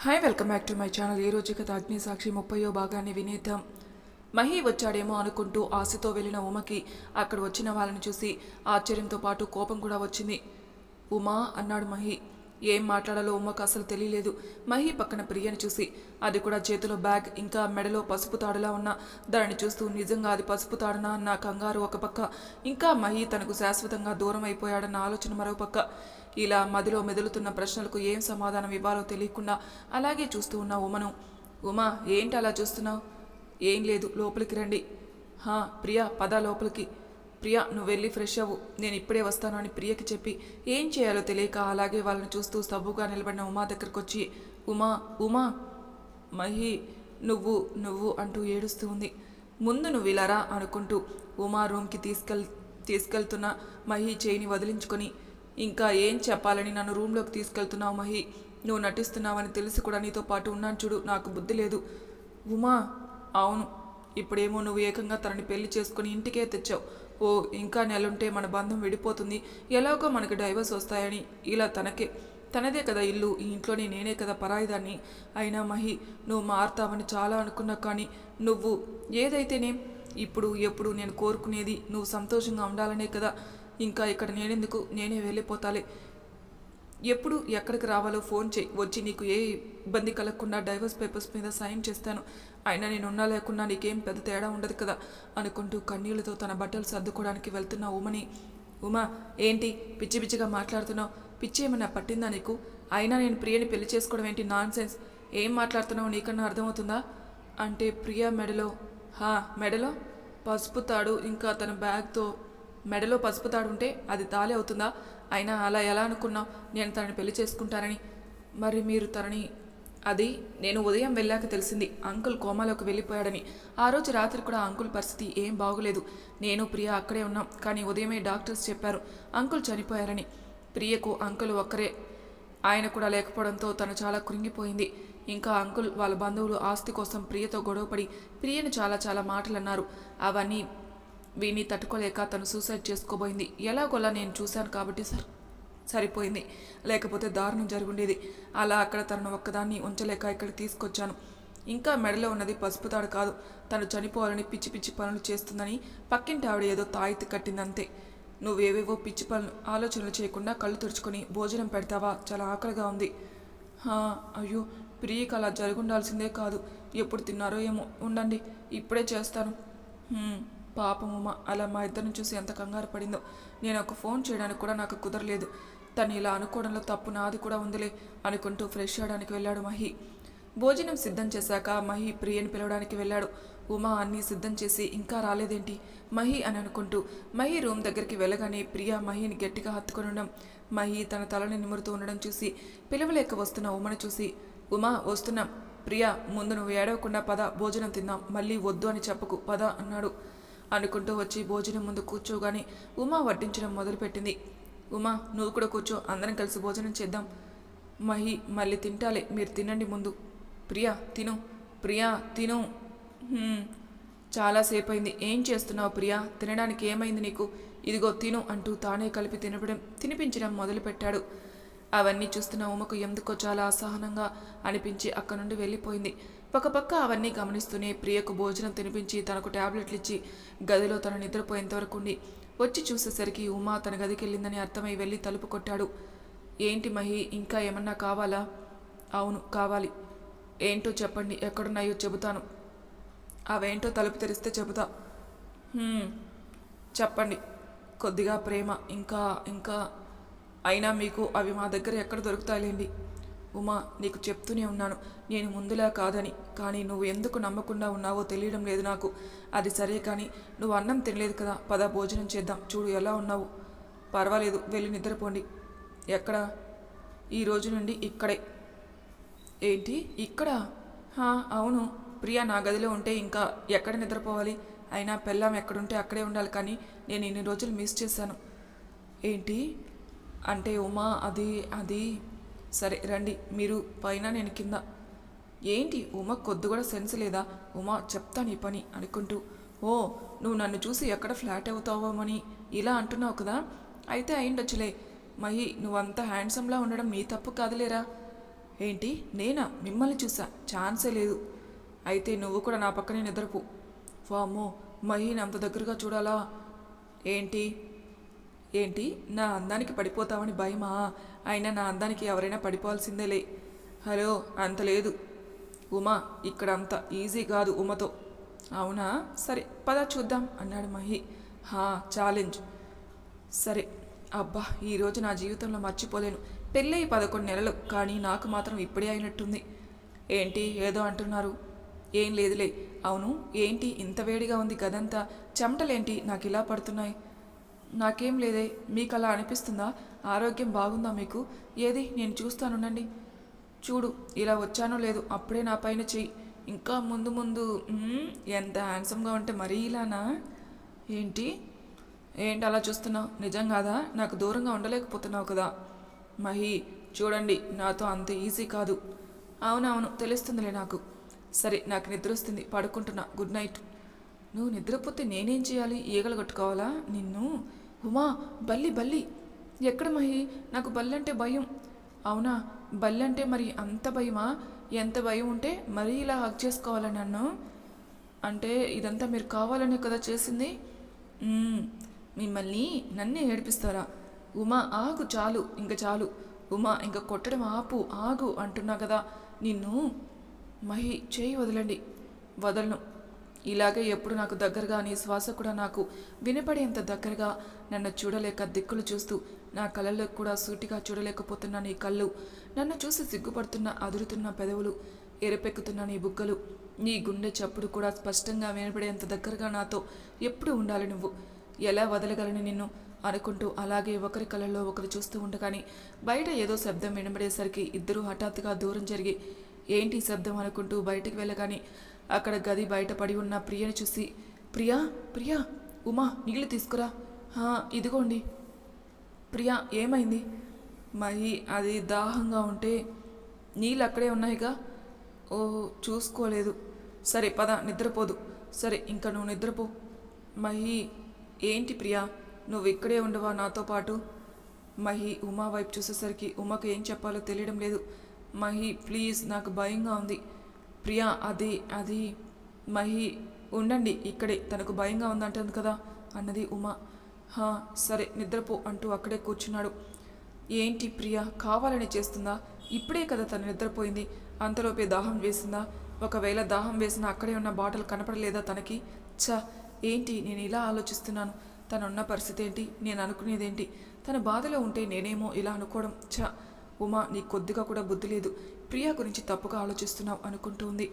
Hi welcome back to my channel. ఈ రోజు కథ అగ్నిసాక్షి 30వ భాగాన్ని వినేద్దాం. మహి వచ్చాడేమో అనుకుంటూ ఆశతో వెళ్ళిన ఉమకి అక్కడ వచ్చిన వాళ్ళని చూసి ఆశ్చర్యంతో పాటు కోపం కూడా వచ్చింది. ఉమా అన్నాడు మహి. ఏం మాట్లాడాలో ఉమకు అసలు తెలియలేదు. మహి పక్కన ప్రియని చూసి, అది కూడా చేతిలో బ్యాగ్, ఇంకా మెడలో పసుపు తాడులా ఉన్న దానిని చూస్తూ నిజంగా అది పసుపు తాడునా అన్న కంగారు ఒక పక్క, ఇంకా మహి తనకు శాశ్వతంగా దూరం అయిపోయాడన్న ఆలోచన మరో పక్క. ఇలా మదిలో మెదులుతున్న ప్రశ్నలకు ఏం సమాధానం ఇవ్వాలో తెలియకుండా అలాగే చూస్తూ ఉన్న ఉమను, ఉమా ఏంటి అలా చూస్తున్నావు? ఏం లేదు, లోపలికి రండి. ప్రియా పద లోపలికి. ప్రియా నువ్వు వెళ్ళి ఫ్రెష్ అవ్వు, నేను ఇప్పుడే వస్తాను అని ప్రియకి చెప్పి ఏం చేయాలో తెలియక అలాగే వాళ్ళని చూస్తూ సబ్బుగా నిలబడిన ఉమా దగ్గరకు వచ్చి, ఉమా ఉమా మహి నువ్వు నువ్వు అంటూ ఏడుస్తూ ఉంది. ముందు నువ్వు ఇలారా అనుకుంటూ ఉమా రూమ్కి తీసుకెళ్తున్న మహి చేయిని వదిలించుకొని, ఇంకా ఏం చెప్పాలని నన్ను రూమ్లోకి తీసుకెళ్తున్నావు మహి? నువ్వు నటిస్తున్నావని తెలిసి కూడా నీతో పాటు ఉన్నాను చూడు, నాకు బుద్ధి లేదు. ఉమా అవును, ఇప్పుడేమో నువ్వు ఏకంగా తనని పెళ్లి చేసుకుని ఇంటికే తెచ్చావు. ఓ ఇంకా నెలుంటే మన బంధం విడిపోతుంది, ఎలాగో మనకి డైవర్స్ వస్తాయని. ఇలా తనదే కదా ఇల్లు, ఈ ఇంట్లోనే నేనే కదా పరాయిదాన్ని. అయినా మహి నువ్వు మారుతావని చాలా అనుకున్నా, కానీ నువ్వు ఏదైతేనేం ఇప్పుడు ఎప్పుడు నేను కోరుకునేది నువ్వు సంతోషంగా ఉండాలనే కదా. ఇంకా ఇక్కడ నేనెందుకు, నేనే వెళ్ళిపోతాలే. ఎప్పుడు ఎక్కడికి రావాలో ఫోన్ చేయి, వచ్చి నీకు ఏ ఇబ్బంది కలగకుండా డైవర్స్ పేపర్స్ మీద సైన్ చేస్తాను. అయినా నేను ఉన్నా లేకున్నా నీకేం పెద్ద తేడా ఉండదు కదా అనుకుంటూ కన్నీళ్లతో తన బట్టలు సర్దుకోవడానికి వెళ్తున్న ఉమని, ఉమా ఏంటి పిచ్చి పిచ్చిగా మాట్లాడుతున్నావు? పిచ్చి ఏమన్నా పట్టిందా నీకు? అయినా నేను ప్రియని పెళ్లి చేసుకోవడం ఏంటి నాన్ సెన్స్? ఏం మాట్లాడుతున్నావు నీకన్నా అర్థమవుతుందా అంటే ప్రియ మెడలో పసుపు తాడు, ఇంకా తన బ్యాగ్తో మెడలో పసుపు తాడు ఉంటే అది తాళి అవుతుందా? అయినా అలా ఎలా అనుకున్నావు నేను తనని పెళ్లి చేసుకుంటానని? మరి మీరు తనని అది నేను ఉదయం వెళ్ళాక తెలిసింది అంకుల్ కోమాలోకి వెళ్ళిపోయాడని. ఆ రోజు రాత్రి కూడా అంకుల్ పరిస్థితి ఏం బాగోలేదు. నేను ప్రియ అక్కడే ఉన్నాం, కానీ ఉదయమే డాక్టర్స్ చెప్పారు అంకుల్ చనిపోయారని. ప్రియకు అంకుల్ ఒక్కరే, ఆయన కూడా లేకపోవడంతో తను చాలా కృంగిపోయింది. ఇంకా అంకుల్ వాళ్ళ బంధువులు ఆస్తి కోసం ప్రియతో గొడవపడి ప్రియను చాలా చాలా మాటలు అన్నారు. అవన్నీ వీని తట్టుకోలేక తను సూసైడ్ చేసుకోబోయింది. ఎలాగోలా నేను చూశాను కాబట్టి సరిపోయింది, లేకపోతే దారుణం జరుగుండేది. అలా అక్కడ తనను ఒక్కదాన్ని ఉంచలేక ఇక్కడికి తీసుకొచ్చాను. ఇంకా మెడలో ఉన్నది పసుపు తాడు కాదు, తను చనిపోవాలని పిచ్చి పిచ్చి పనులు చేస్తుందని పక్కింటి ఆవిడ ఏదో తాయితీ కట్టిందంతే. నువ్వేవేవో పిచ్చి పనులు ఆలోచనలు చేయకుండా కళ్ళు తుడుచుకొని భోజనం పెడతావా? చాలా ఆకలిగా ఉంది. అయ్యో ప్రియకి అలా జరుగుండాల్సిందే కాదు, ఎప్పుడు తిన్నారో ఏమో, ఉండండి ఇప్పుడే చేస్తాను. పాపమ్మ అలా మా ఇద్దరిని చూసి ఎంత కంగారు పడిందో. నేను ఒక ఫోన్ చేయడానికి కూడా నాకు కుదరలేదు. తను ఇలా అనుకోవడంలో తప్పు నాది కూడా ఉందిలే అనుకుంటూ ఫ్రెష్ అవడానికి వెళ్ళాడు మహి. భోజనం సిద్ధం చేశాక మహి ప్రియని పిలవడానికి వెళ్ళాడు. ఉమా అన్నీ సిద్ధం చేసి ఇంకా రాలేదేంటి మహి అని అనుకుంటూ మహి రూమ్ దగ్గరికి వెళ్ళగానే ప్రియ మహిని గట్టిగా హత్తుకొని ఉండడం, మహి తన తలని నిమురుతూ ఉండడం చూసి పిలవలేక వస్తున్న ఉమను చూసి, ఉమా వస్తున్నాం, ప్రియ ముందు నువ్వు ఏడవకుండా పద, భోజనం తిందాం, మళ్ళీ వద్దు అని చెప్పకు పద అన్నాడు. అనుకుంటూ వచ్చి భోజనం ముందు కూర్చోగానే ఉమా వడ్డించడం మొదలుపెట్టింది. ఉమా నువ్వు కూడా కూర్చో, అందరం కలిసి భోజనం చేద్దాం. మహి మళ్ళీ తింటాలే, మీరు తినండి ముందు. ప్రియా తిను, ప్రియా తిను. చాలాసేపు అయింది, ఏం చేస్తున్నావు ప్రియా? తినడానికి ఏమైంది నీకు? ఇదిగో తిను అంటూ తానే కలిపి తినిపించడం మొదలుపెట్టాడు. అవన్నీ చూస్తున్న ఉమకు ఎందుకో చాలా అసహనంగా అనిపించి అక్కడి నుండి వెళ్ళిపోయింది. ఒక పక్క అవన్నీ గమనిస్తూనే ప్రియకు భోజనం తినిపించి తనకు టాబ్లెట్లు ఇచ్చి గదిలో తను నిద్రపోయేంతవరకు ఉండి వచ్చి చూసేసరికి ఉమా తన గదికి వెళ్ళిందని అర్థమై వెళ్ళి తలుపు కొట్టాడు. ఏంటి మహి, ఇంకా ఏమన్నా కావాలా? అవును కావాలి. ఏంటో చెప్పండి, ఎక్కడున్నాయో చెబుతాను. అవేంటో తలుపు తెరిస్తే చెబుతా. చెప్పండి. కొద్దిగా ప్రేమ, ఇంకా ఇంకా అయినా మీకు అవి మా దగ్గర ఎక్కడ దొరుకుతాయిలేండి. ఉమా నీకు చెప్తూనే ఉన్నాను నేను ముందులా కాదని, కానీ నువ్వు ఎందుకు నమ్మకుండా ఉన్నావో తెలియడం లేదు నాకు. అది సరే, కానీ నువ్వు అన్నం తినలేదు కదా, పద భోజనం చేద్దాం. చూడు ఎలా ఉన్నావు. పర్వాలేదు, వెళ్ళి నిద్రపోండి. ఎక్కడ? ఈ రోజు నుండి ఇక్కడే. ఏంటి ఇక్కడ? అవును, ప్రియా నా గదిలో ఉంటే ఇంకా ఎక్కడ నిద్రపోవాలి? అయినా పెళ్ళాం ఎక్కడుంటే అక్కడే ఉండాలి, కానీ నేను ఇన్ని రోజులు మిస్ చేశాను. ఏంటి అంటే ఉమా అది సరే రండి, మీరు పైన నేను కింద. ఏంటి ఉమా కొద్ది కూడా సెన్స్ లేదా? ఉమా చెప్తాను ఈ పని అనుకుంటూ, ఓ నువ్వు నన్ను చూసి ఎక్కడ ఫ్లాట్ అవుతావోమని ఇలా అంటున్నావు కదా, అయితే అయిండొచ్చులే. మహి నువ్వంతా హ్యాండ్సమ్లా ఉండడం నీ తప్పు కాదులేరా. ఏంటి నేనా? మిమ్మల్ని చూసా? ఛాన్సే లేదు. అయితే నువ్వు కూడా నా పక్కనే నిద్రపో. వామ్మో, మహీని అంత దగ్గరగా చూడాలా? ఏంటి ఏంటి నా అందానికి పడిపోతావని భయమా? అయినా నా అందానికి ఎవరైనా పడిపోవాల్సిందేలే. హలో, అంత లేదు ఉమా. ఇక్కడ అంత ఈజీ కాదు ఉమతో. అవునా? సరే పద చూద్దాం అన్నాడు మహి. ఛాలెంజ్. సరే. అబ్బా, ఈరోజు నా జీవితంలో మర్చిపోలేను. పెళ్ళయి 11 నెలలు, కానీ నాకు మాత్రం ఇప్పుడే అయినట్టుంది. ఏంటి ఏదో అంటున్నారు? ఏం లేదులే. అవును, ఏంటి ఇంత వేడిగా ఉంది గదంతా? చెమటలేంటి నాకు ఇలా పడుతున్నాయి? నాకేం లేదే. మీకు అలా అనిపిస్తుందా? ఆరోగ్యం బాగుందా మీకు? ఏది నేను చూస్తానుండండి. చూడు, ఇలా వచ్చానో లేదు అప్పుడే నా పైన చెయ్యి. ఇంకా ముందు ముందు ఎంత హ్యాండ్సమ్గా ఉంటే మరీ ఇలానా? ఏంటి ఏంటి అలా చూస్తున్నావు? నిజం కాదా? నాకు దూరంగా ఉండలేకపోతున్నావు కదా? మహి, చూడండి, నాతో అంత ఈజీ కాదు. అవునవును, తెలుస్తుందిలే నాకు. సరే, నాకు నిద్ర వస్తుంది, పడుకుంటున్నా. Good night. నువ్వు నిద్రపోతే నేనేం చేయాలి? ఈగలు కట్టుకోవాలా నిన్ను? ఉమా, బల్లి బల్లి. ఎక్కడ మహి? నాకు బల్లంటే భయం. అవునా? బల్లంటే మరి అంత భయమా? ఎంత భయం ఉంటే మరీ ఇలా హక్ చేసుకోవాలా నన్ను? అంటే ఇదంతా మీరు కావాలనే కదా చేసింది? మిమ్మల్ని నన్నే ఏడిపిస్తారా? ఉమా, ఆగు, చాలు, ఇంక చాలు. ఉమా, ఇంక కొట్టడం ఆపు, ఆగు అంటున్నా కదా నిన్ను. మహి, చేయి వదలండి. వదలను. ఇలాగే ఎప్పుడు నాకు దగ్గరగా, నీ శ్వాస కూడా నాకు వినపడేంత దగ్గరగా, నన్ను చూడలేక దిక్కులు చూస్తూ, నా కళ్ళల్లో కూడా సూటిగా చూడలేకపోతున్న నీ కళ్ళు, నన్ను చూసి సిగ్గుపడుతున్న అదురుతున్న పెదవులు, ఎరపెక్కుతున్న నీ బుగ్గలు, నీ గుండె చప్పుడు కూడా స్పష్టంగా వినపడేంత దగ్గరగా నాతో ఎప్పుడు ఉండాలి నువ్వు. ఎలా వదలగలను నిన్ను అనుకుంటూ అలాగే ఒకరి కళ్ళల్లో ఒకరు చూస్తూ ఉండగానే బయట ఏదో శబ్దం వినబడేసరికి ఇద్దరూ హఠాత్తుగా దూరం జరిగి ఏంటి శబ్దం అనుకుంటూ బయటికి వెళ్ళగానే అక్కడ గది బయట పడి ఉన్న ప్రియని చూసి, ప్రియా, ప్రియా, ఉమా, నీళ్ళు తీసుకురా. ఇదిగోండి. ప్రియా, ఏమైంది? మహి, అది దాహంగా ఉంటే నీళ్ళు అక్కడే ఉన్నాయిగా. ఓ, చూసుకోలేదు. సరే పద, నిద్రపోదు. సరే, ఇంకా నువ్వు నిద్రపో. మహి, ఏంటి ప్రియా, నువ్వు ఇక్కడే ఉండవా నాతో పాటు? మహి ఉమా వైపు చూసేసరికి ఉమాకు ఏం చెప్పాలో తెలియడం లేదు. మహి, ప్లీజ్, నాకు భయంగా ఉంది. ప్రియా, అది మహి, ఉండండి ఇక్కడే, తనకు భయంగా ఉందంటుంది కదా అన్నది ఉమా. సరే నిద్రపో అంటూ అక్కడే కూర్చున్నాడు. ఏంటి ప్రియా, కావాలని చేస్తుందా? ఇప్పుడే కదా తను నిద్రపోయింది, అంతలోపే దాహం వేసిందా? ఒకవేళ దాహం వేసిన అక్కడే ఉన్న బాటిల్ కనపడలేదా తనకి? ఏంటి నేను ఇలా ఆలోచిస్తున్నాను? తనున్న పరిస్థితి ఏంటి? నేను అనుకునేదేంటి? తన బాధలో ఉంటే నేనేమో ఇలా అనుకోవడం. ఉమా, నీకు కొద్దిగా కూడా బుద్ధి లేదు. ప్రియా గురించి తప్పుగా ఆలోచిస్తున్నావు అనుకుంటూ ఉంది.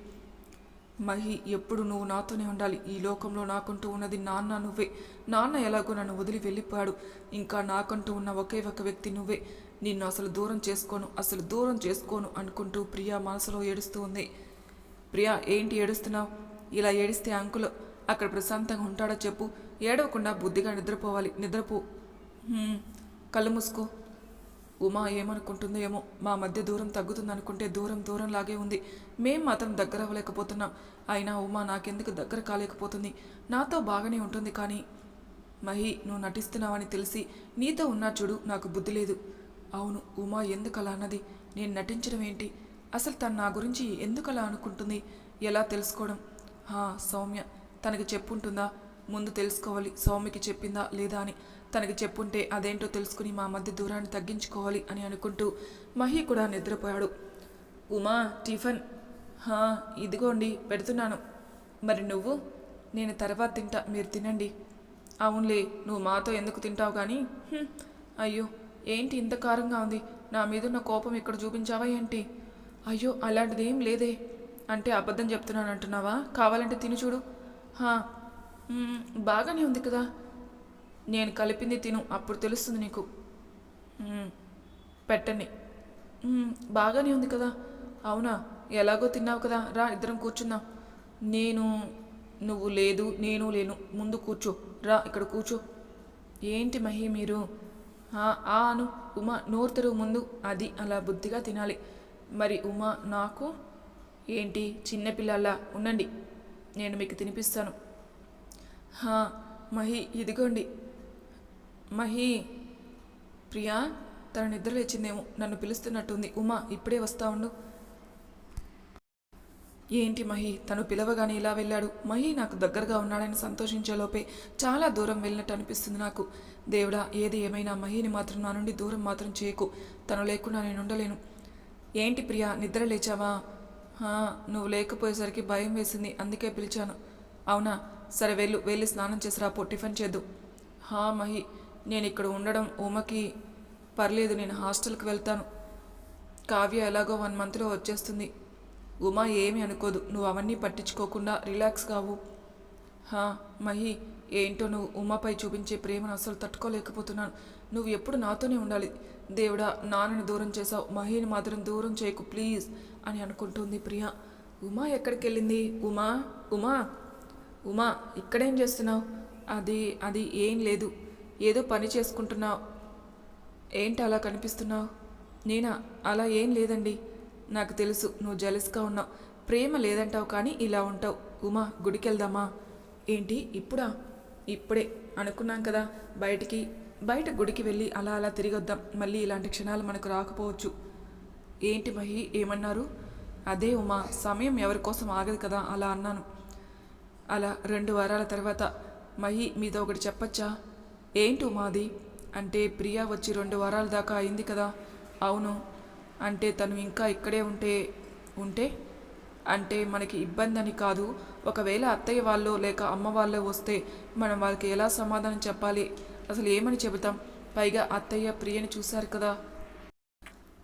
మహి, ఎప్పుడు నువ్వు నాతోనే ఉండాలి. ఈ లోకంలో నాకంటూ ఉన్నది నాన్న నువ్వే. నాన్న ఎలాగో నన్ను వదిలి వెళ్ళిపోయాడు. ఇంకా నాకంటూ ఉన్న ఒకే ఒక వ్యక్తి నువ్వే. నిన్ను అసలు దూరం చేసుకోను అనుకుంటూ ప్రియా మనసులో ఏడుస్తూ ఉంది. ప్రియా, ఏంటి ఏడుస్తున్నావు? ఇలా ఏడిస్తే అంకుల్ అక్కడ ప్రశాంతంగా ఉంటాడో చెప్పు. ఏడవకుండా బుద్ధిగా నిద్రపోవాలి. నిద్రపో. కళ్ళు మూసుకో. ఉమా ఏమనుకుంటుందో ఏమో. మా మధ్య దూరం తగ్గుతుందనుకుంటే దూరం లాగే ఉంది. మేం మాత్రం దగ్గర అవ్వలేకపోతున్నాం. అయినా ఉమా నాకెందుకు దగ్గర కాలేకపోతుంది? నాతో బాగానే ఉంటుంది. కానీ మహి, నువ్వు నటిస్తున్నావని తెలిసి నీతో ఉన్నా చూడు, నాకు బుద్ధి లేదు. అవును, ఉమా ఎందుకు అలా అన్నది? నేను నటించడం ఏంటి? అసలు తను నా గురించి ఎందుకు అలా అనుకుంటుంది? ఎలా తెలుసుకోవడం? సౌమ్య తనకి చెప్పుంటుందా? ముందు తెలుసుకోవాలి సౌమ్యకి చెప్పిందా లేదా అని. తనకి చెప్పుంటే అదేంటో తెలుసుకుని మా మధ్య దూరాన్ని తగ్గించుకోవాలి అని అనుకుంటూ మహి కూడా నిద్రపోయాడు. ఉమా, టిఫిన్. ఇదిగోండి పెడుతున్నాను. మరి నువ్వు? నేను తర్వాత తింటా, మీరు తినండి. అవునులే, నువ్వు మాతో ఎందుకు తింటావు కానీ. అయ్యో, ఏంటి ఇంత కారంగా ఉంది? నా మీదున్న కోపం ఇక్కడ చూపించావా ఏంటి? అయ్యో, అలాంటిదేం లేదే. అంటే అబద్ధం చెప్తున్నాను అంటున్నావా? కావాలంటే తిని చూడు. బాగానే ఉంది కదా. నేను కలిపింది తిను, అప్పుడు తెలుస్తుంది నీకు. పెట్టండి. బాగానే ఉంది కదా. అవునా? ఎలాగో తిన్నావు కదా, రా ఇద్దరం కూర్చుందాం. నువ్వు లేదు, నేను లేను. ముందు కూర్చో, రా ఇక్కడ కూర్చో. ఏంటి మహి మీరు? అను. ఉమా, నోరు తెరువు ముందు. అది అలా బుద్ధిగా తినాలి. మరి ఉమా, నాకు ఏంటి చిన్నపిల్లల్లా? ఉండండి, నేను మీకు తినిపిస్తాను. మహి, ఇదిగోండి. మహి, ప్రియా తన నిద్ర లేచిందేమో, నన్ను పిలుస్తున్నట్టుంది. ఉమా ఇప్పుడే వస్తా ఉండు. ఏంటి మహి, తను పిలవగానే ఇలా వెళ్ళాడు. మహి నాకు దగ్గరగా ఉన్నాడని సంతోషించేలోపే చాలా దూరం వెళ్ళినట్టు అనిపిస్తుంది నాకు. దేవుడా, ఏది ఏమైనా మహిని మాత్రం నా నుండి దూరం మాత్రం చేయకు. తను లేకుండా నేను ఉండలేను. ఏంటి ప్రియా, నిద్ర లేచావా? నువ్వు లేకపోయేసరికి భయం వేసింది, అందుకే పిలిచాను. అవునా, సరే వెళ్ళి స్నానం చేసి రాపో, టిఫిన్ చేద్దు. మహి, నేను ఇక్కడ ఉండడం ఉమకి పర్లేదు, నేను హాస్టల్కి వెళ్తాను. కావ్య ఎలాగో 1 మంత్లో వచ్చేస్తుంది. ఉమా ఏమీ అనుకోదు, నువ్వు అవన్నీ పట్టించుకోకుండా రిలాక్స్ కావు. మహి, ఏంటో నువ్వు ఉమాపై చూపించే ప్రేమను అసలు తట్టుకోలేకపోతున్నాను. నువ్వు ఎప్పుడు నాతోనే ఉండాలి. దేవుడా, నాన్నని దూరం చేసావు, మహిని మాత్రం దూరం చేయకు ప్లీజ్ అని అనుకుంటుంది ప్రియా. ఉమా ఎక్కడికి వెళ్ళింది? ఉమా ఉమా ఉమా ఇక్కడేం చేస్తున్నావు? అది ఏం లేదు, ఏదో పని చేసుకుంటున్నావు. ఏంటి అలా కనిపిస్తున్నావు? నేనా? అలా ఏం లేదండి. నాకు తెలుసు నువ్వు జలస్గా ఉన్నావు, ప్రేమ లేదంటావు కానీ ఇలా ఉంటావు. ఉమా, గుడికి వెళ్దామా? ఏంటి ఇప్పుడా? ఇప్పుడే అనుకున్నాం కదా, బయట గుడికి వెళ్ళి అలా తిరిగొద్దాం. మళ్ళీ ఇలాంటి క్షణాలు మనకు రాకపోవచ్చు. ఏంటి మహి, ఏమన్నారు? అదే ఉమా, సమయం ఎవరి కోసం ఆగదు కదా, అలా అన్నాను. అలా 2 వారాల తర్వాత మహి, మీతో ఒకటి చెప్పచ్చా? ఏంటి ఉమాది? అంటే ప్రియా వచ్చి 2 వారాల దాకా అయింది కదా. అవును. అంటే తను ఇంకా ఇక్కడే ఉంటే అంటే మనకి ఇబ్బంది అని కాదు. ఒకవేళ అత్తయ్య వాళ్ళు లేక అమ్మ వాళ్ళు వస్తే మనం వాళ్ళకి ఎలా సమాధానం చెప్పాలి? అసలు ఏమని చెబుతాం? పైగా అత్తయ్య ప్రియని చూశారు కదా.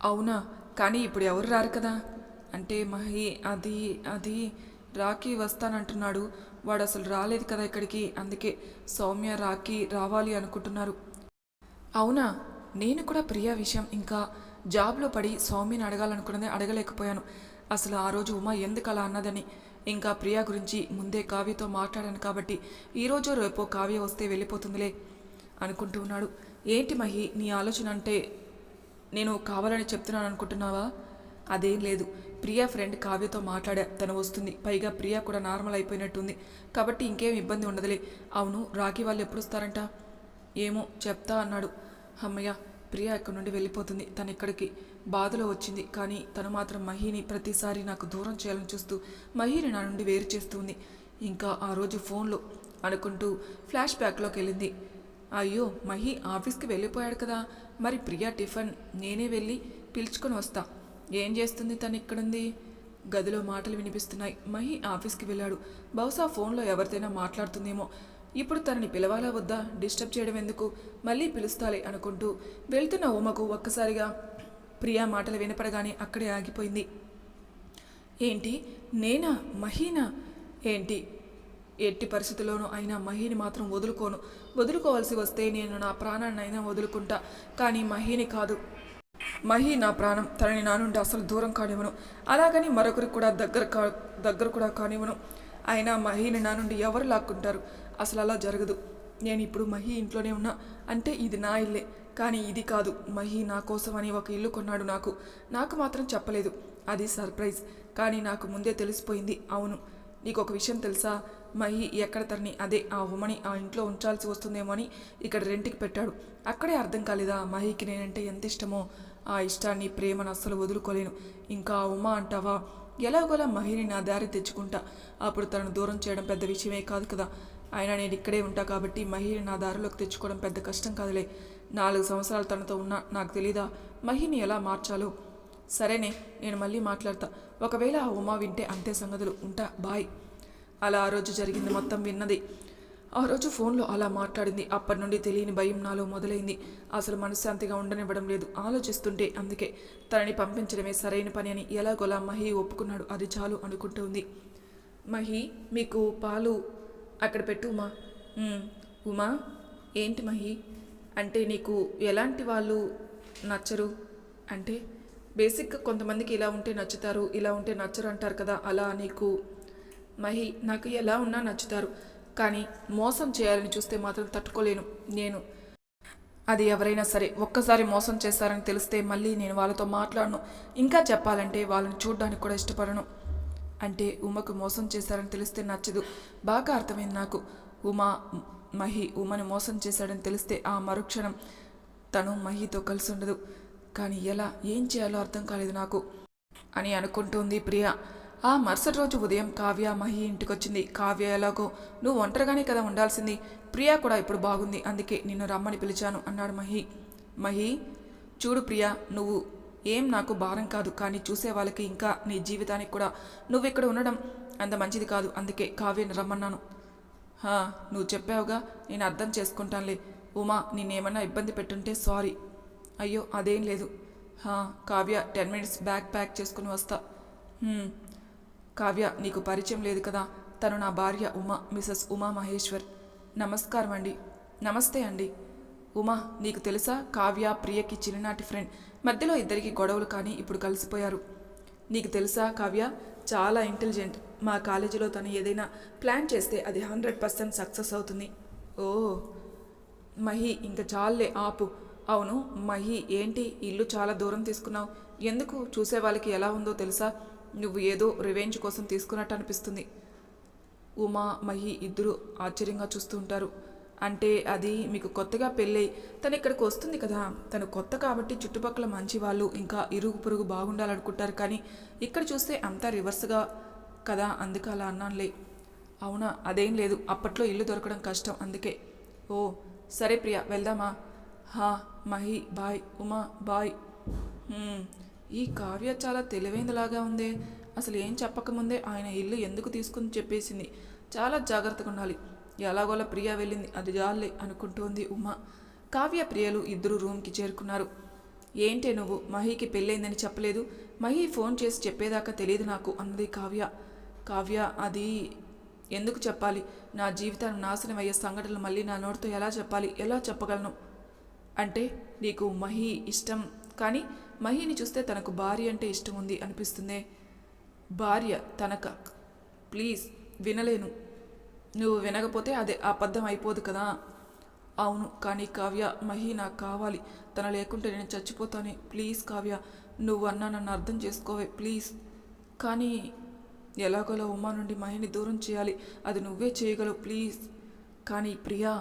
అవునా, కానీ ఇప్పుడు ఎవరు రారు కదా. అంటే మహి, అది రాఖీ వస్తానంటున్నాడు. వాడు అసలు రాలేదు కదా ఇక్కడికి, అందుకే సౌమ్య రాఖీ రావాలి అనుకుంటున్నారు. అవునా, నేను కూడా ప్రియా విషయం ఇంకా జాబ్లో పడి సౌమ్యని అడగాలనుకున్నదే అడగలేకపోయాను. అసలు ఆ రోజు ఉమా ఎందుకు అలా అన్నదని. ఇంకా ప్రియా గురించి ముందే కావ్యతో మాట్లాడాను కాబట్టి ఈరోజు రేపో కావ్య వస్తే వెళ్ళిపోతుందిలే అనుకుంటూ ఉన్నాడు. ఏంటి మహి, నీ ఆలోచన? అంటే నేను కావాలని చెప్తున్నాను అనుకుంటున్నావా? అదేం లేదు, ప్రియా ఫ్రెండ్ కావ్యతో మాట్లాడా, తను వస్తుంది. పైగా ప్రియా కూడా నార్మల్ అయిపోయినట్టుంది కాబట్టి ఇంకేం ఇబ్బంది ఉండదులే. అవును, రాఖీ వాళ్ళు ఎప్పుడు వస్తారంట? ఏమో చెప్తా అన్నాడు. అమ్మయ్య, ప్రియా ఇక్కడి నుండి వెళ్ళిపోతుంది. తను ఇక్కడికి బాధలో వచ్చింది, కానీ తను మాత్రం మహిని ప్రతిసారి నాకు దూరం చేయాలని చూస్తూ మహిని నా నుండి వేరు చేస్తుంది. ఇంకా ఆ రోజు ఫోన్లో అనుకుంటూ ఫ్లాష్ బ్యాక్లోకి వెళ్ళింది. అయ్యో, మహి ఆఫీస్కి వెళ్ళిపోయాడు కదా, మరి ప్రియా టిఫిన్ నేనే వెళ్ళి పిలుచుకొని వస్తా. ఏం చేస్తుంది తను ఇక్కడుంది? గదిలో మాటలు వినిపిస్తున్నాయి. మహి ఆఫీస్కి వెళ్ళాడు. బహుశా ఫోన్లో ఎవరితోనైనా మాట్లాడుతుందేమో. ఇప్పుడు తనని పిలవాలా వద్దా? డిస్టర్బ్ చేయడం ఎందుకు, మళ్ళీ పిలుస్తాలే అనుకుంటూ వెళ్తున్న ఉమకు ఒక్కసారిగా ప్రియా మాటలు వినపడగానే అక్కడే ఆగిపోయింది. ఏంటి, నేనా? మహీనా? ఏంటి? ఎట్టి పరిస్థితుల్లోనూ అయినా మహిని మాత్రం వదులుకోవాల్సి వస్తే నేను నా ప్రాణాన్ని అయినా వదులుకుంటా, కానీ మహిని కాదు. మహి నా ప్రాణం, తనని నా నుండి అసలు దూరం కానివ్వను. అలాగని మరొకరికి కూడా దగ్గర కూడా కానివ్వను. అయినా మహిని నా నుండి ఎవరు లాక్కుంటారు? అసలు అలా జరగదు. నేను ఇప్పుడు మహి ఇంట్లోనే ఉన్నా అంటే ఇది నా ఇల్లే, కానీ ఇది కాదు. మహి నా కోసమని ఒక ఇల్లు కొన్నాడు. నాకు మాత్రం చెప్పలేదు. అది సర్ప్రైజ్, కానీ నాకు ముందే తెలిసిపోయింది. అవును, నీకు ఒక విషయం తెలుసా? మహి ఎక్కడ తరని అదే ఆ ఉమని ఆ ఇంట్లో ఉంచాల్సి వస్తుందేమో అని ఇక్కడ రెంట్కి పెట్టాడు. అక్కడే అర్థం కాలేదా మహికి నేనంటే ఎంత ఇష్టమో? ఆ ఇష్టాన్ని, ప్రేమను అస్సలు వదులుకోలేను. ఇంకా ఆ ఉమ అంటావా? ఎలాగోలా మహిని నా దారి తెచ్చుకుంటా. అప్పుడు తనను దూరం చేయడం పెద్ద విషయమే కాదు కదా. అయినా నేను ఇక్కడే ఉంటా కాబట్టి మహిని నా దారిలోకి తెచ్చుకోవడం పెద్ద కష్టం కాదులే. 4 సంవత్సరాలు తనతో ఉన్నా నాకు తెలీదా మహిని ఎలా మార్చాలో? సరేనే, నేను మళ్ళీ మాట్లాడతా. ఒకవేళ ఆ ఉమా వింటే అంతే సంగతులు. ఉంటా, బాయ్. అలా ఆ రోజు జరిగింది మొత్తం విన్నది. ఆ రోజు ఫోన్లో అలా మాట్లాడింది. అప్పటి నుండి తెలియని భయం నాలో మొదలైంది. అసలు మనశ్శాంతిగా ఉండనివ్వడం లేదు. ఆలోచిస్తుంటే అందుకే తనని పంపించడమే సరైన పని అని ఎలాగోలా మహి ఒప్పుకున్నాడు. అది చాలు అనుకుంటూ ఉంది. మహి, మీకు పాలు అక్కడ పెట్టు ఉమా. ఉమా, ఏంటి మహి? అంటే నీకు ఎలాంటి వాళ్ళు నచ్చరు? అంటే బేసిక్గా కొంతమందికి ఇలా ఉంటే నచ్చుతారు, ఇలా ఉంటే నచ్చరు అంటారు కదా, అలా నీకు? మహి, నాకు ఎలా ఉన్నా నచ్చుతారు, కానీ మోసం చేయాలని చూస్తే మాత్రం తట్టుకోలేను నేను. అది ఎవరైనా సరే ఒక్కసారి మోసం చేస్తారని తెలిస్తే మళ్ళీ నేను వాళ్ళతో మాట్లాడను. ఇంకా చెప్పాలంటే వాళ్ళని చూడడానికి కూడా ఇష్టపడను. అంటే ఉమకు మోసం చేశారని తెలిస్తే నచ్చదు. బాగా అర్థమైంది నాకు. మహి ఉమని మోసం చేశాడని తెలిస్తే ఆ మరుక్షణం తను మహితో కలిసి ఉండదు. కానీ ఎలా ఏం చేయాలో అర్థం కాలేదు నాకు అని అనుకుంటోంది ప్రియ. ఆ మరుసటి రోజు ఉదయం కావ్య మహి ఇంటికొచ్చింది. కావ్య ఎలాగో నువ్వు ఒంటరిగానే కదా ఉండాల్సింది, ప్రియా కూడా ఇప్పుడు బాగుంది, అందుకే నిన్ను రమ్మని పిలిచాను అన్నాడు మహి. మహి చూడు ప్రియా, నువ్వు ఏం నాకు భారం కాదు, కానీ చూసే వాళ్ళకి ఇంకా నీ జీవితానికి కూడా నువ్వు ఇక్కడ ఉండడం అంత మంచిది కాదు, అందుకే కావ్యని రమ్మన్నాను. నువ్వు చెప్పావుగా, నేను అర్థం చేసుకుంటానులే. ఉమా నేనేమన్నా ఇబ్బంది పెట్టుంటే సారీ. అయ్యో అదేం లేదు. కావ్య 10 minutes బ్యాగ్ ప్యాక్ చేసుకుని వస్తా. కావ్య నీకు పరిచయం లేదు కదా, తను నా భార్య ఉమా, మిసెస్ ఉమా మహేశ్వర్. నమస్కారం అండి. నమస్తే అండి. ఉమా నీకు తెలుసా, కావ్య ప్రియకి చిన్ననాటి ఫ్రెండ్, మధ్యలో ఇద్దరికి గొడవలు కానీ ఇప్పుడు కలిసిపోయారు. నీకు తెలుసా కావ్య చాలా ఇంటెలిజెంట్, మా కాలేజీలో తను ఏదైనా ప్లాన్ చేస్తే అది 100% సక్సెస్ అవుతుంది. ఓ మహి ఇంక చాలే ఆపు. అవును మహి ఏంటి ఇల్లు చాలా దూరం తీసుకున్నావు, ఎందుకు? చూసే వాళ్ళకి ఎలా ఉందో తెలుసా, నువ్వు ఏదో రివెంజ్ కోసం తీసుకున్నట్టు అనిపిస్తుంది. ఉమా మహి ఇద్దరు ఆశ్చర్యంగా చూస్తూ ఉంటారు. అంటే అది మీకు కొత్తగా పెళ్ళై తను ఇక్కడికి వస్తుంది కదా, తను కొత్త కాబట్టి చుట్టుపక్కల మంచి వాళ్ళు ఇంకా ఇరుగు పొరుగు బాగుండాలనుకుంటారు, కానీ ఇక్కడ చూస్తే అంతా రివర్స్గా కదా, అందుకే అలా అన్నానులే. అవునా అదేం లేదు, అప్పట్లో ఇల్లు దొరకడం కష్టం అందుకే. ఓ సరే ప్రియా వెళ్దామా. మహి బాయ్. ఉమా బాయ్. ఈ కావ్య చాలా తెలివైనలాగా ఉందే, అసలు ఏం చెప్పకముందే ఆయన ఇల్లు ఎందుకు తీసుకుని చెప్పేసింది, చాలా జాగ్రత్తగా ఉండాలి. ఎలాగోలా ప్రియా వెళ్ళింది, అది జాలే అనుకుంటోంది ఉమా. కావ్య ప్రియలు ఇద్దరు రూమ్కి చేరుకున్నారు. ఏంటే నువ్వు మహికి పెళ్ళైందని చెప్పలేదు, మహి ఫోన్ చేసి చెప్పేదాకా తెలియదు నాకు అన్నది కావ్య. కావ్య అది ఎందుకు చెప్పాలి, నా జీవితాన్ని నాశనం అయ్యే సంఘటనలు మళ్ళీ నా నోటితో ఎలా చెప్పాలి, ఎలా చెప్పగలను? అంటే నీకు మహి ఇష్టం, కానీ మహిని చూస్తే తనకు భార్య అంటే ఇష్టం ఉంది అనిపిస్తుందే. భార్య తనక? ప్లీజ్ వినలేను. నువ్వు వినకపోతే అదే అబద్ధం అయిపోదు కదా. అవును కానీ కావ్య మహి నాకు కావాలి, తన లేకుంటే నేను చచ్చిపోతానే. ప్లీజ్ కావ్య నువ్వు అన్నా నన్ను అర్థం చేసుకోవే ప్లీజ్. కానీ ఎలాగోలా ఉమా నుండి మహిని దూరం చేయాలి, అది నువ్వే చేయగలవు ప్లీజ్. కానీ ప్రియా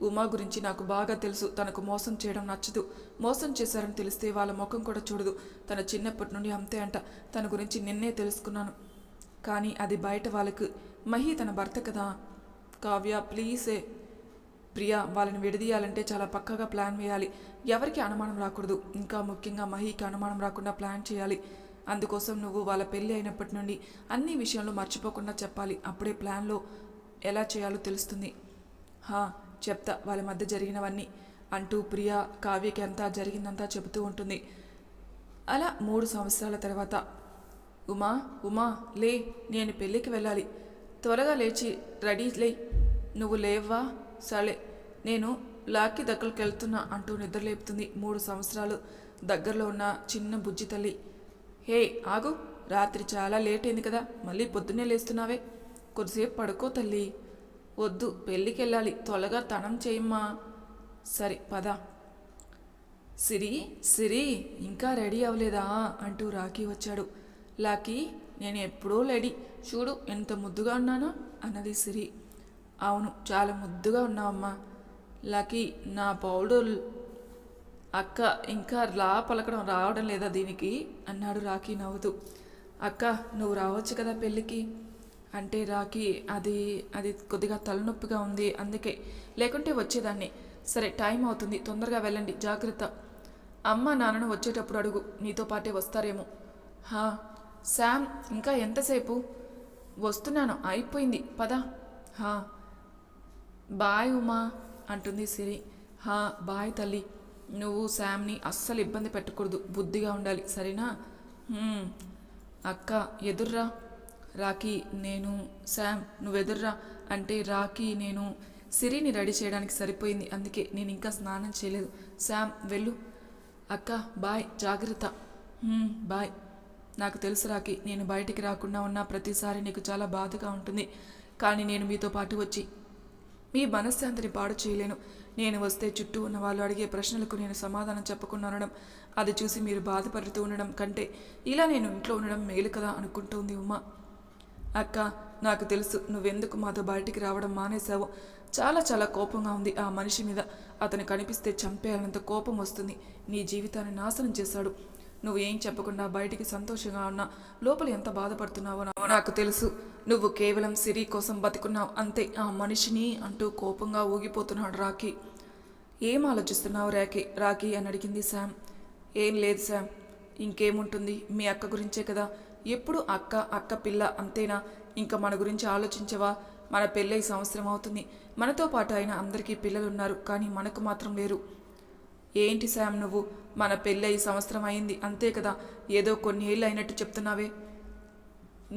ఉమా గురించి నాకు బాగా తెలుసు, తనకు మోసం చేయడం నచ్చదు, మోసం చేశారని తెలిస్తే వాళ్ళ ముఖం కూడా చూడదు, తన చిన్నప్పటి నుండి అంతే అంట, తన గురించి నిన్నే తెలుసుకున్నాను, కానీ అది బయట వాళ్ళకు. మహి తన భర్త కదా. కావ్య ప్లీజే. ప్రియా వాళ్ళని విడదీయాలంటే చాలా పక్కగా ప్లాన్ వేయాలి, ఎవరికి అనుమానం రాకూడదు, ఇంకా ముఖ్యంగా మహికి అనుమానం రాకుండా ప్లాన్ చేయాలి. అందుకోసం నువ్వు వాళ్ళ పెళ్ళి అయినప్పటి నుండి అన్ని విషయంలో మర్చిపోకుండా చెప్పాలి, అప్పుడే ప్లాన్లో ఎలా చేయాలో తెలుస్తుంది. చెప్తా వాళ్ళ మధ్య జరిగినవన్నీ అంటూ ప్రియా కావ్యకి అంతా జరిగిందంతా చెబుతూ ఉంటుంది. అలా 3 సంవత్సరాల తర్వాత ఉమా ఉమా లే, నేను పెళ్ళికి వెళ్ళాలి, త్వరగా లేచి రెడీ లే. నువ్వు లేవా? సరే నేను లాక్కి దగ్గరికి వెళ్తున్నా అంటూ నిద్రలేపుతుంది 3 సంవత్సరాలు దగ్గరలో ఉన్న చిన్న బుజ్జి తల్లి. హే ఆగు, రాత్రి చాలా లేట్ అయింది కదా, మళ్ళీ పొద్దున్నే లేస్తున్నావే, కొద్దిసేపు పడుకో తల్లి. వద్దు పెళ్ళికి వెళ్ళాలి, త్వరగా తనం చేయమ్మా. సరే పద. సిరి సిరి ఇంకా రెడీ అవ్వలేదా అంటూ రాఖీ వచ్చాడు. లాకీ నేను ఎప్పుడో రెడీ, చూడు ఎంత ముద్దుగా ఉన్నానో అన్నది సిరి. అవును చాలా ముద్దుగా ఉన్నావమ్మా. లాకీ నా పౌడర్ అక్క ఇంకా పలకడం రావడం లేదా దీనికి అన్నాడు రాఖీ నవ్వుతూ. అక్క నువ్వు రావచ్చు కదా పెళ్ళికి అంటే, రాఖీ అది కొద్దిగా తలనొప్పిగా ఉంది అందుకే, లేకుంటే వచ్చేదాన్ని. సరే టైం అవుతుంది, తొందరగా వెళ్ళండి, జాగ్రత్త. అమ్మ నాన్నను వచ్చేటప్పుడు అడుగు, నీతో పాటే వస్తారేమో. శామ్ ఇంకా ఎంతసేపు? వస్తున్నాను, అయిపోయింది పద. బాయ్ ఉమా అంటుంది సిరి. బాయ్ తల్లి, నువ్వు శామ్ని అస్సలు ఇబ్బంది పెట్టకూడదు, బుద్ధిగా ఉండాలి సరేనా? అక్క ఎదుర్రా. రాఖీ నేను శామ్ నువ్వెదుర్రా అంటే, రాఖీ నేను సిరిని రెడీ చేయడానికి సరిపోయింది, అందుకే నేను ఇంకా స్నానం చేయలేదు. శామ్ వెళ్ళు. అక్క బాయ్, జాగ్రత్త. బాయ్. నాకు తెలుసు రాఖీ, నేను బయటికి రాకుండా ఉన్న ప్రతిసారి నీకు చాలా బాధగా ఉంటుంది, కానీ నేను మీతో పాటు వచ్చి మీ మనశ్శాంతిని పాడు చేయలేను. నేను వస్తే చుట్టూ ఉన్న వాళ్ళు అడిగే ప్రశ్నలకు నేను సమాధానం చెప్పకుండా ఉండడం, అది చూసి మీరు బాధపడుతూ ఉండడం కంటే ఇలా నేను ఇంట్లో ఉండడం మేలు కదా అనుకుంటోంది ఉమా. అక్క నాకు తెలుసు నువ్వెందుకు మాతో బయటికి రావడం మానేశావో, చాలా చాలా కోపంగా ఉంది ఆ మనిషి మీద. అతను కనిపిస్తే చంపేయాలంత కోపం వస్తుంది. నీ జీవితాన్ని నాశనం చేశాడు. నువ్వు ఏం చెప్పకుండా బయటికి సంతోషంగా ఉన్నా లోపల ఎంత బాధపడుతున్నావో నాకు తెలుసు. నువ్వు కేవలం సిరి కోసం బతుకున్నావు అంతే. ఆ మనిషిని అంటూ కోపంగా ఊగిపోతున్నాడు రాకీ. ఏం ఆలోచిస్తున్నావు రాకీ అని అడిగింది శామ్. ఏం లేదు శామ్, ఇంకేముంటుంది, మీ అక్క గురించే కదా. ఎప్పుడు అక్క అక్క పిల్ల అంతేనా? ఇంకా మన గురించి ఆలోచించవా? మన పెళ్ళై సంవత్సరం అవుతుంది. మనతో పాటు అయిన అందరికీ పిల్లలున్నారు, కానీ మనకు మాత్రం లేరు. ఏంటి శామ్ నువ్వు? మన పెళ్ళై సంవత్సరం అయింది అంతే కదా, ఏదో కొన్ని ఏళ్ళు అయినట్టు చెప్తున్నావే.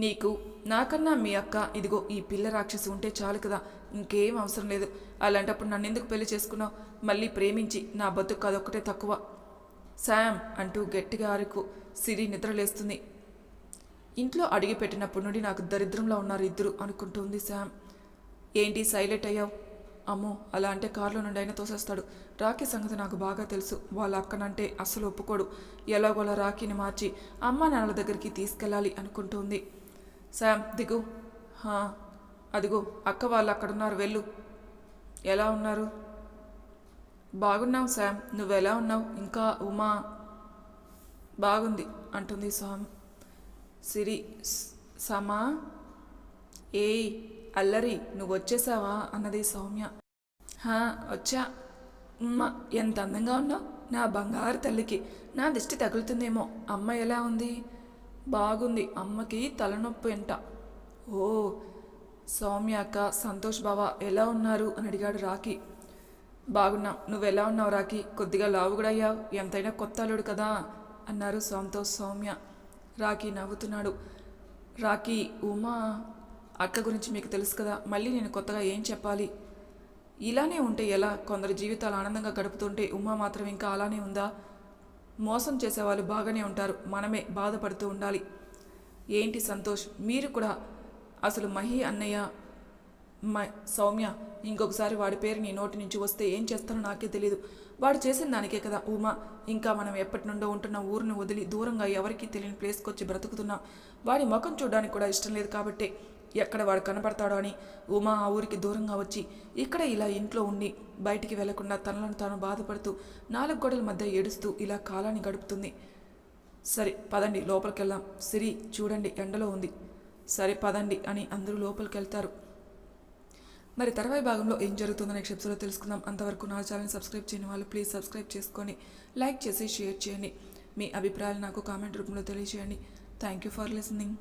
నీకు నాకన్నా మీ అక్క ఇదిగో ఈ పిల్ల రాక్షసి ఉంటే చాలు కదా, ఇంకేం అవసరం లేదు. అలాంటప్పుడు నన్ను ఎందుకు పెళ్లి చేసుకున్నావు? మళ్ళీ ప్రేమించి నా బతుకు అదొక్కటే తక్కువ. శామ్ అంటూ గట్టిగా అరుకు సిరి నిద్రలేస్తుంది. ఇంట్లో అడిగిపెట్టినప్పటి నుండి నాకు దరిద్రంలో ఉన్నారు ఇద్దరు అనుకుంటుంది శామ్. ఏంటి సైలెంట్ అయ్యావు? అమ్మో, అలా అంటే కారులో నుండి అయినా తోసేస్తాడు. రాకీ సంగతి నాకు బాగా తెలుసు. వాళ్ళ అక్కనంటే అస్సలు ఒప్పుకోడు. ఎలాగోలా రాకీని మార్చి అమ్మా నాన్నల దగ్గరికి తీసుకెళ్ళాలి అనుకుంటుంది. శామ్ దిగు. అదిగో అక్క వాళ్ళు అక్కడున్నారు, వెళ్ళు. ఎలా ఉన్నారు? బాగున్నావు శామ్, నువ్వెలా ఉన్నావు? ఇంకా ఉమా? బాగుంది అంటుంది శామ్. సిరి సమా ఏయ్ అల్లరి, నువ్వు వచ్చేసావా అన్నది సౌమ్య. వచ్చా. ఎంత అందంగా ఉన్నావు నా బంగారు తల్లికి. నా దిష్టి తగులుతుందేమో. అమ్మ ఎలా ఉంది? బాగుంది, అమ్మకి తలనొప్పి ఎంట. ఓ, సౌమ్య అక్క సంతోష్ బావ ఎలా ఉన్నారు అని అడిగాడు రాకీ. బాగున్నాం, నువ్వెలా ఉన్నావు రాకీ? కొద్దిగా లావు కూడా అయ్యావు, ఎంతైనా కొత్త అల్లుడు కదా అన్నారు సంతోష్ సౌమ్య. రాకీ నవ్వుతున్నాడు. రాకీ ఉమా అక్క గురించి మీకు తెలుసు కదా, మళ్ళీ నేను కొత్తగా ఏం చెప్పాలి? ఇలానే ఉంటే ఎలా? కొందరు జీవితాలు ఆనందంగా గడుపుతుంటే ఉమా మాత్రం ఇంకా అలానే ఉందా? మోసం చేసేవాళ్ళు బాగానే ఉంటారు, మనమే బాధపడుతూ ఉండాలి. ఏంటి సంతోష్, మీరు కూడా? అసలు మహి అన్నయ్య సౌమ్య, ఇంకొకసారి వాడి పేరు నీ నోటి నుంచి వస్తే ఏం చేస్తానో నాకే తెలియదు. వాడు చేసిన దానికే కదా ఉమా ఇంకా మనం ఎప్పటి నుండో ఉంటున్న ఊరిని వదిలి దూరంగా ఎవరికీ తెలియని ప్లేస్కి వచ్చి బ్రతుకుతున్నాం. వాడి ముఖం చూడడానికి కూడా ఇష్టం లేదు కాబట్టే ఎక్కడ వాడు కనపడతాడో అని ఉమా ఆ ఊరికి దూరంగా వచ్చి ఇక్కడ ఇలా ఇంట్లో ఉండి బయటికి వెళ్లకుండా తనలను తాను బాధపడుతూ 4 గోడల మధ్య ఏడుస్తూ ఇలా కాలాన్ని గడుపుతుంది. సరే పదండి లోపలికి వెళ్దాం. సిరి చూడండి ఎండలో ఉంది. సరే పదండి అని అందరూ లోపలికి వెళ్తారు. మరి తర్వాయి భాగంలో ఏం జరుగుతుందో నెక్స్ట్ ఎపిసోడ్లో తెలుసుకుందాం. అంతవరకు నా ఛానల్ సబ్స్క్రైబ్ చేయని వాళ్ళు ప్లీజ్ సబ్స్క్రైబ్ చేసుకొని లైక్ చేసి షేర్ చేయండి. మీ అభిప్రాయాలు నాకు కామెంట్ రూపంలో తెలియజేయండి. Thank you for listening.